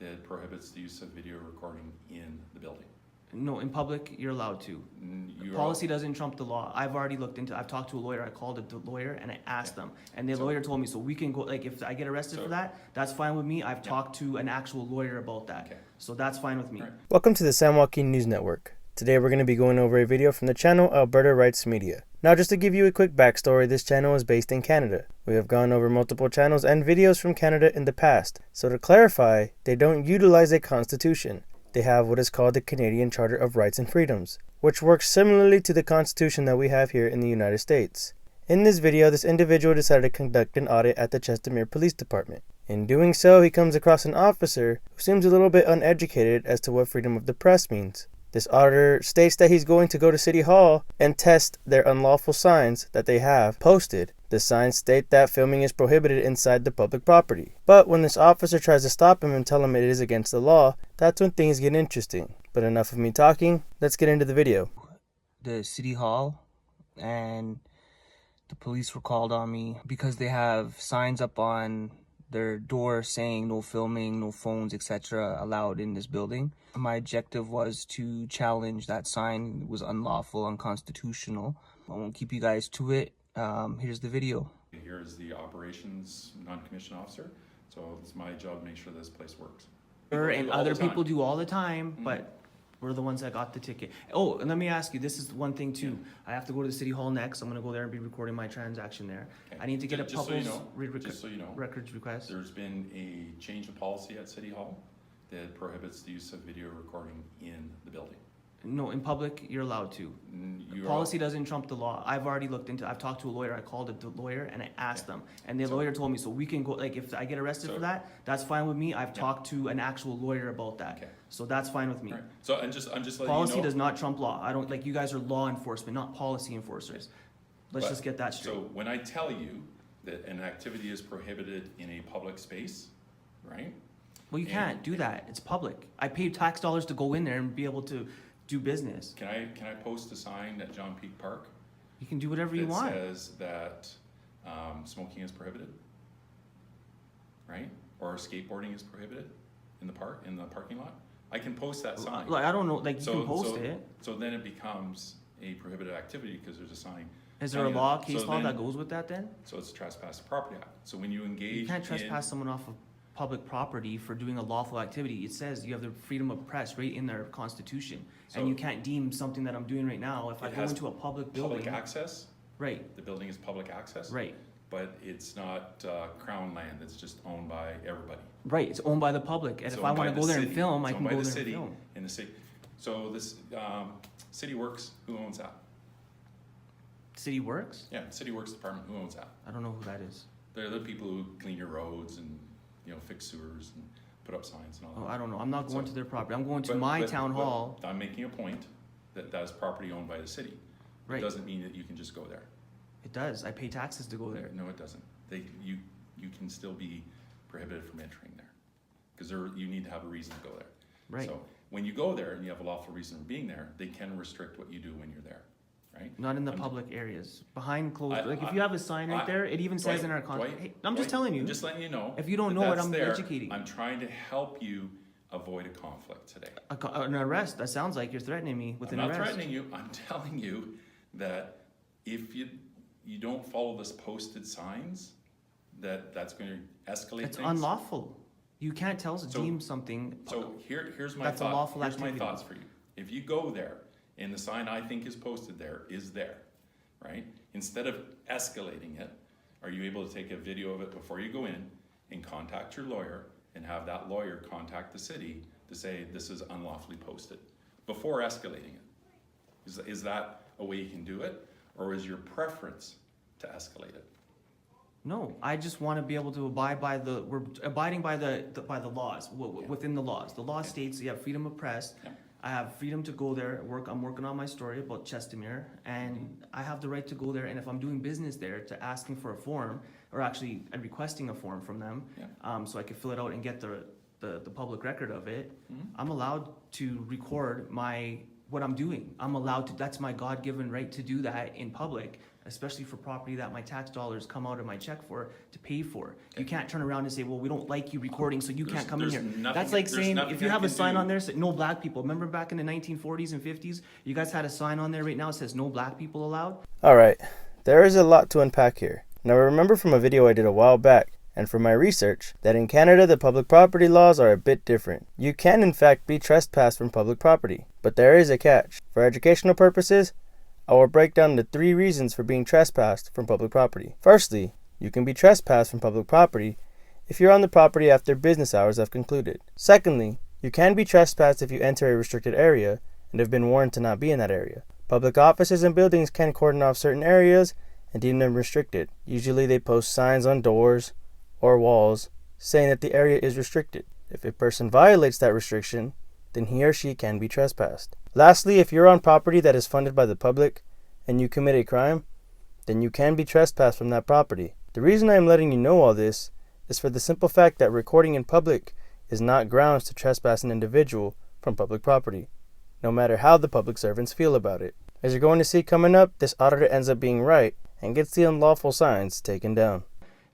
that prohibits the use of video recording in the building. No, in public, you're allowed to. Policy doesn't trump the law. I've already looked into, I've talked to a lawyer, I called the lawyer and I asked them. And the lawyer told me, so we can go, like if I get arrested for that, that's fine with me. I've talked to an actual lawyer about that. Okay. So that's fine with me. Right. Welcome to the San Joaquin News Network. Today we're going to be going over a video from the channel Alberta Rights Media. Now just to give you a quick backstory, this channel is based in Canada. We have gone over multiple channels and videos from Canada in the past. So to clarify, they don't utilize a constitution. They have what is called the Canadian Charter of Rights and Freedoms, which works similarly to the Constitution that we have here in the United States. In this video, this individual decided to conduct an audit at the Chestermere Police Department. In doing so, he comes across an officer who seems a little bit uneducated as to what freedom of the press means. This auditor states that he's going to go to City Hall and test their unlawful signs that they have posted. The signs state that filming is prohibited inside the public property. But when this officer tries to stop him and tell him it is against the law, that's when things get interesting. But enough of me talking, let's get into the video. The City Hall and the police were called on me because they have signs up on their door saying no filming, no phones, etc. allowed in this building. My objective was to challenge that sign. It was unlawful, unconstitutional. I won't keep you guys to it. Here's the video. Here's the operations non-commissioned officer. So it's my job to make sure this place works. And other people do all the time, but we're the ones that got the ticket. Oh, and let me ask you, this is one thing too. I have to go to the City Hall next. I'm gonna go there and be recording my transaction there. Okay. I need to get a just public so you know, records request. There's been a change of policy at City Hall that prohibits the use of video recording in the building. No, in public, you're allowed to. Policy doesn't trump the law. I've already looked into, I've talked to a lawyer, I called the lawyer and I asked them. And the lawyer told me, so we can go, like if I get arrested for that, that's fine with me. I've talked to an actual lawyer about that. Okay. So that's fine with me. Right. So I'm just letting Policy you know. does not trump law. I don't, like you guys are law enforcement, not policy enforcers. Let's just get that straight. So when I tell you that an activity is prohibited in a public space, right? Well, you can't do that. It's public. I paid tax dollars to go in there and be able to do business. Can I post a sign at John Peak Park? You can do whatever you want. That says that smoking is prohibited, right? Or skateboarding is prohibited in the parking lot. I can post that sign. Like I don't know, like you can post it. So then it becomes a prohibited activity because there's a sign. Is there a law, case law that goes with that then? So it's trespass to property act. So when you engage, you can't trespass someone off of public property for doing a lawful activity. It says you have the freedom of press right in their constitution. So and you can't deem something that I'm doing right now, if I go into a public building. Public access? Right. The building is public access? Right. But it's not crown land, it's just owned by everybody. Right, it's owned by the public, and if I want to go there and film, I can go there and film. In the city. So this City Works, who owns that? City Works? Yeah, City Works Department, who owns that? I don't know who that is. They're the people who clean your roads and fix sewers and put up signs and all that. Oh, I don't know. I'm not going to their property. I'm going to my town hall. I'm making a point that that is property owned by the city. Right. It doesn't mean that you can just go there. It does. I pay taxes to go there. No, it doesn't. You can still be prohibited from entering there because you need to have a reason to go there. Right. So when you go there and you have a lawful reason for being there, they can restrict what you do when you're there. Right? Not in the public areas. Behind closed, like if you have a sign right there, it even says in our contract. Hey, I'm just telling you. I'm just letting you know. If you don't know it, I'm educating. I'm trying to help you avoid a conflict today. An arrest? That sounds like you're threatening me with an arrest. I'm not threatening you. I'm telling you that if you don't follow this posted signs, that's going to escalate it's things. Unlawful. You can't tell us deem something. So here's my that's thought. A lawful here's activity. My thoughts for you. If you go there and the sign I think is posted there is there, right? Instead of escalating it, are you able to take a video of it before you go in and contact your lawyer and have that lawyer contact the city to say this is unlawfully posted before escalating it? Is that a way you can do it, or is your preference to escalate it? No, I just want to be able to abide by we're abiding by the laws, within the laws. The law states you have freedom of press. Yeah. I have freedom to go there, I'm working on my story about Chestermere, and I have the right to go there, and if I'm doing business there, to asking for a form, or actually requesting a form from them, so I can fill it out and get the public record of it, I'm allowed to record what I'm doing. I'm allowed to, that's my God-given right to do that in public, especially for property that my tax dollars come out of my check for to pay for. You can't turn around and say, well, we don't like you recording, so you can't come in here. That's like saying, if you have a sign on there, say, no black people. Remember back in the 1940s and 50s, you guys had a sign on there right now that says no black people allowed? Alright, there is a lot to unpack here. Now I remember from a video I did a while back, and from my research, that in Canada the public property laws are a bit different. You can in fact be trespassed from public property, but there is a catch. For educational purposes, I will break down the 3 reasons for being trespassed from public property. Firstly, you can be trespassed from public property if you're on the property after business hours have concluded. Secondly, you can be trespassed if you enter a restricted area and have been warned to not be in that area. Public offices and buildings can cordon off certain areas and deem them restricted. Usually they post signs on doors or walls saying that the area is restricted. If a person violates that restriction, then he or she can be trespassed. Lastly, if you're on property that is funded by the public and you commit a crime, then you can be trespassed from that property. The reason I am letting you know all this is for the simple fact that recording in public is not grounds to trespass an individual from public property, no matter how the public servants feel about it. As you're going to see coming up, this auditor ends up being right and gets the unlawful signs taken down.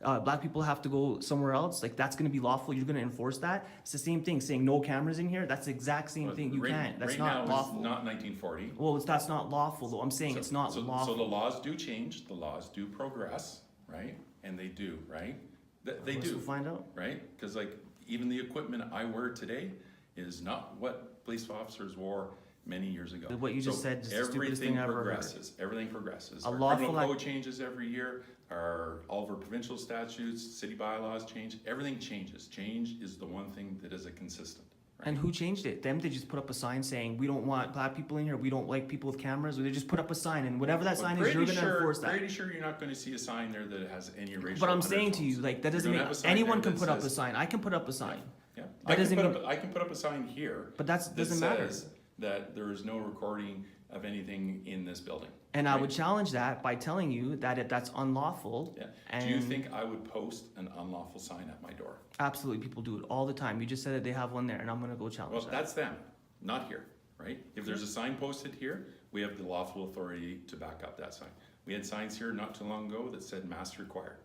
Black people have to go somewhere else, like that's gonna be lawful, you're gonna enforce that? It's the same thing, saying no cameras in here, that's the exact same thing, you can't, that's not lawful. Right now, it's not 1940. Well, that's not lawful though, I'm saying it's not lawful. So the laws do change, the laws do progress, right? And they do, right? They do. We'll find out. Right? Because like even the equipment I wear today is not what police officers wore many years ago. What you just said is the stupidest thing I've ever heard. Everything progresses. A Our lawful criminal code changes every year. All of our provincial statutes, city bylaws change. Everything changes. Change is the one thing that is a consistent. Right? And who changed it? Them, they just put up a sign saying, we don't want black people in here, we don't like people with cameras, or they just put up a sign, and whatever that sign is, you're gonna enforce that. Pretty sure you're not gonna see a sign there that has any racial. But I'm saying to you, like, that doesn't mean anyone can put up a sign. I can put up a sign. Yeah. I can put up a sign here. But that doesn't matter. Says that there is no recording of anything in this building. And I would challenge that by telling you that that's unlawful. Yeah. And do you think I would post an unlawful sign at my door? Absolutely, people do it all the time. You just said that they have one there, and I'm gonna go challenge Well, that. that's them, not here, right? If there's a sign posted here, we have the lawful authority to back up that sign. We had signs here not too long ago that said masks required,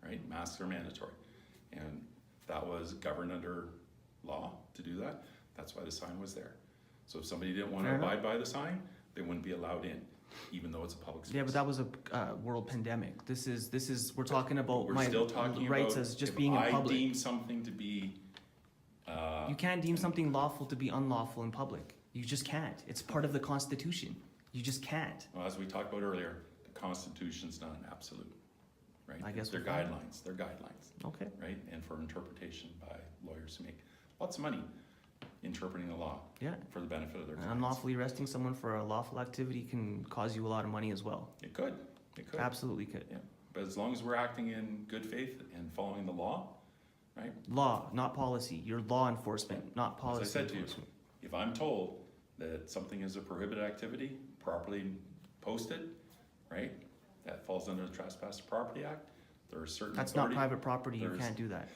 right? Masks are mandatory. And that was governed under law to do that. That's why the sign was there. So if somebody didn't want to abide by the sign, they wouldn't be allowed in, even though it's a public space. Yeah, but that was a world pandemic. This is we're talking about We're my still talking rights about as just if being in I public. deem something to be. You can't deem something lawful to be unlawful in public. You just can't. It's part of the Constitution. You just can't. Well, as we talked about earlier, the Constitution's not an absolute, right? I guess they're we'll find guidelines. They're guidelines, Okay. right? And for interpretation by lawyers who make lots of money interpreting the law. Yeah. For the benefit of their And clients. unlawfully arresting someone for a lawful activity can cause you a lot of money as well. It could. It could. Absolutely could. Yeah. But as long as we're acting in good faith and following the law, right? Law, not policy. You're law enforcement, not policy As I said to you, enforcement. if I'm told that something is a prohibited activity, properly posted, right? That falls under the Trespass Property Act. There are certain That's not authority- private property. You there's- can't do that.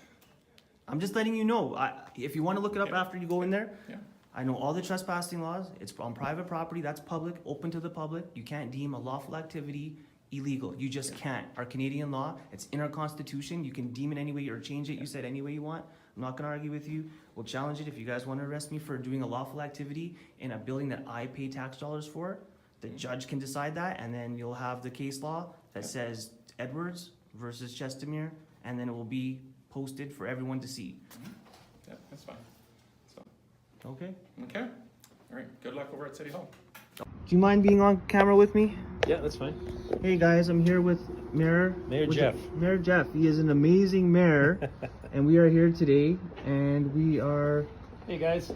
I'm just letting you know. If you want to look it up Yeah. after you go in there, Yeah. I know all the trespassing laws. It's on private property. That's public, open to the public. You can't deem a lawful activity illegal. You just can't. Our Canadian law, it's in our Constitution. You can deem it any way or change it. You said any way you want. I'm not gonna argue with you. We'll challenge it. If you guys want to arrest me for doing a lawful activity in a building that I pay tax dollars for, the judge can decide that, and then you'll have the case law that says Edwards versus Chestermere, and then it will be posted for everyone to see. Yeah, that's fine. So, Okay? okay. All right. Good luck over at City Hall. Do you mind being on camera with me? Yeah, that's fine. Hey guys, I'm here with Mayor Jeff. Mayor Jeff. He is an amazing mayor, and we are here today, and we are Hey guys.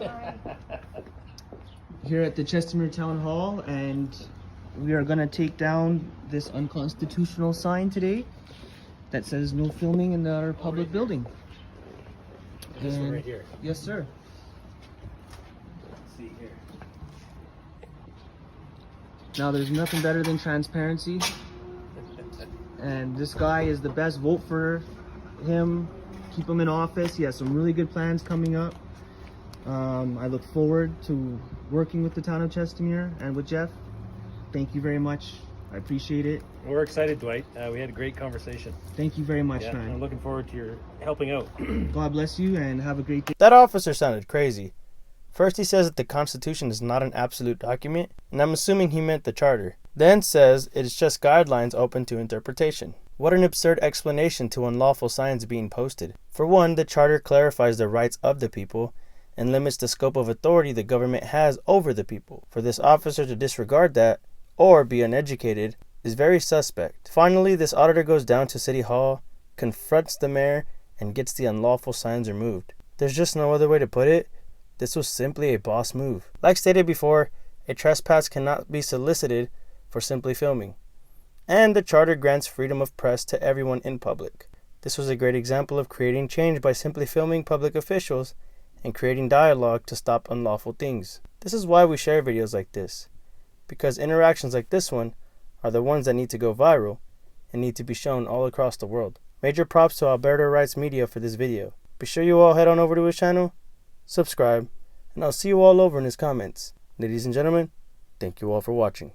here at the Chestermere Town Hall, and we are gonna take down this unconstitutional sign today that says no filming in our public building. This one And- right here. Yes, sir. Let's see here. Now, there's nothing better than transparency, and this guy is the best. Vote for him. Keep him in office. He has some really good plans coming up. I look forward to working with the town of Chestermere and with Jeff. Thank you very much. I appreciate it. We're excited, Dwight. We had a great conversation. Thank you very much, Yeah, I'm man. looking forward to your helping out. God bless you and have a great day. That officer sounded crazy. First he says that the Constitution is not an absolute document, and I'm assuming he meant the Charter. Then says it is just guidelines open to interpretation. What an absurd explanation to unlawful signs being posted. For one, the Charter clarifies the rights of the people and limits the scope of authority the government has over the people. For this officer to disregard that, or be uneducated, is very suspect. Finally, this auditor goes down to City Hall, confronts the mayor, and gets the unlawful signs removed. There's just no other way to put it. This was simply a boss move. Like stated before, a trespass cannot be solicited for simply filming. And the Charter grants freedom of press to everyone in public. This was a great example of creating change by simply filming public officials and creating dialogue to stop unlawful things. This is why we share videos like this, because interactions like this one are the ones that need to go viral and need to be shown all across the world. Major props to Alberta Rights Media for this video. Be sure you all head on over to his channel, subscribe, and I'll see you all over in his comments. Ladies and gentlemen, thank you all for watching.